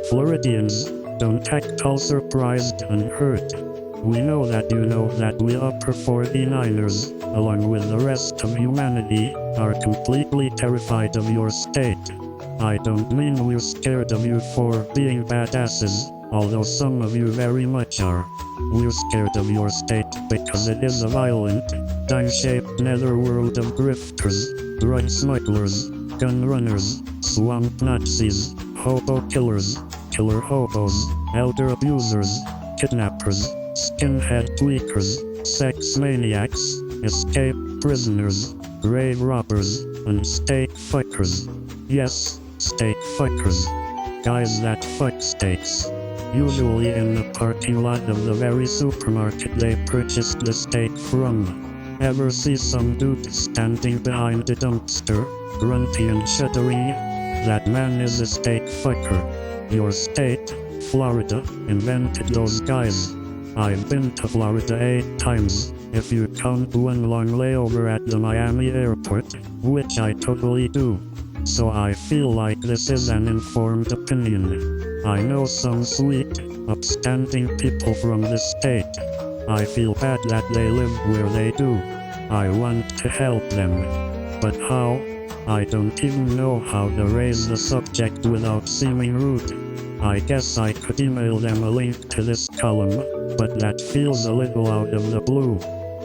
Floridians, don't act all surprised and hurt. We know that we upper 49ers, along with the rest of humanity, are completely terrified of your state. I don't mean we're scared of you for being badasses, although some of you very much are. We're scared of your state because it is a violent, dime-shaped netherworld of grifters, drug smugglers, gun runners, swamp Nazis, hobo killers, killer hobos, elder abusers, kidnappers, skinhead tweakers, sex maniacs, escape prisoners, grave robbers, and SteAkFuCKers. Yes, SteAkFuCKers. Guys that fuck steaks. Usually in the parking lot of the very supermarket they purchased the steak from. Ever see some dude standing behind the dumpster, grunting and shuddering? That man is a SteAkFuCKer. Your state, Florida, invented those guys. I've been to Florida 8 times, if you count one long layover at the Miami airport, which I totally do. So I feel like this is an informed opinion. I know some sweet, upstanding people from the state. I feel bad that they live where they do. I want to help them. But how? I don't even know how to raise the subject without seeming rude. I guess I could email them a link to this column, but that feels a little out of the blue.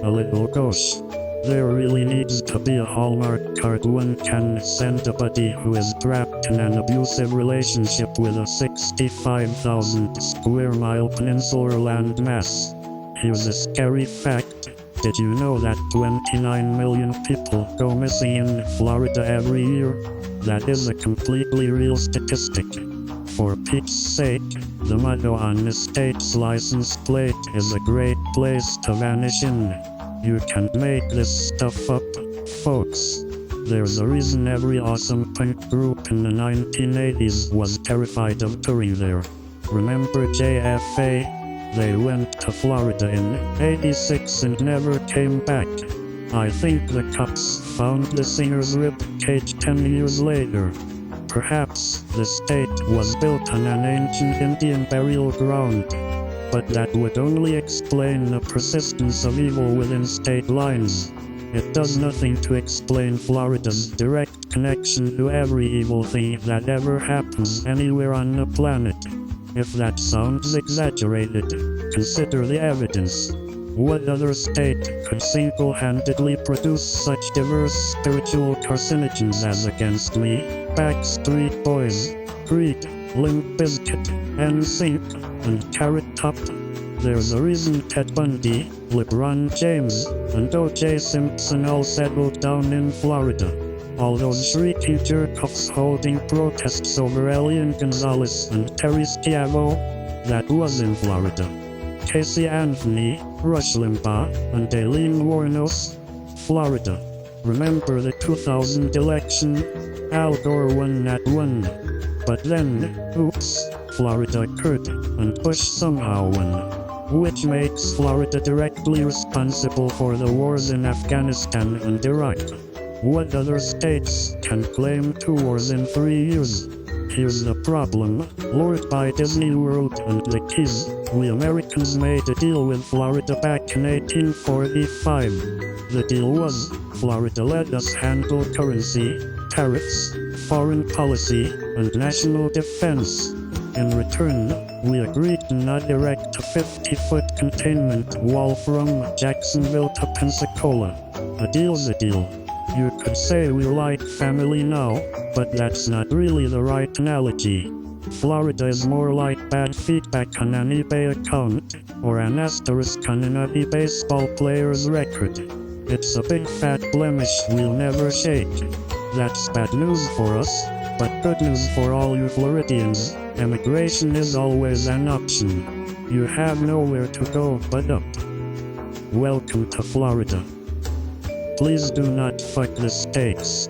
A little gauche. There really needs to be a Hallmark card one can send a buddy who is trapped in an abusive relationship with a 65,000 square mile peninsular landmass. Here's a scary fact. Did you know that 29 million people go missing in Florida every year? That is a completely real statistic. For Pete's sake, the motto on the state's license plate is a great place to vanish in. You can't make this stuff up, folks. There's a reason every awesome punk group in the 1980s was terrified of touring there. Remember JFA? They went to Florida in '86 and never came back. I think the cops found the singer's rib cage 10 years later. Perhaps the state was built on an ancient Indian burial ground, but that would only explain the persistence of evil within state lines. It does nothing to explain Florida's direct connection to every evil thing that ever happens anywhere on the planet. If that sounds exaggerated, consider the evidence. What other state could single-handedly produce such diverse spiritual carcinogens as against me? Backstreet Boys, Creed, Limp Bizkit, NSYNC, and Carrot Top. There's a reason Ted Bundy, LeBron James, and O.J. Simpson all settled down in Florida. All those shrieking jerk-offs holding protests over Elian Gonzalez and Terry Schiavo, that was in Florida. Casey Anthony, Rush Limbaugh, and Aileen Wuornos, Florida. Remember the 2000 election? Al Gore won that one. But then, oops, Florida occurred, and Bush somehow won. Which makes Florida directly responsible for the wars in Afghanistan and Iraq. What other states can claim 2 wars in 3 years? Here's the problem. Lured by Disney World and the Keys, we Americans made a deal with Florida back in 1845. The deal was, Florida let us handle currency, tariffs, foreign policy, and national defense. In return, we agreed to not erect a 50-foot containment wall from Jacksonville to Pensacola. A deal's a deal. You could say we're like family now, but that's not really the right analogy. Florida is more like bad feedback on an eBay account, or an asterisk on an eBay baseball player's record. It's a big fat blemish we'll never shake. That's bad news for us, but good news for all you Floridians. Emigration is always an option. You have nowhere to go but up. Welcome to Florida. Please do not fuck the steaks.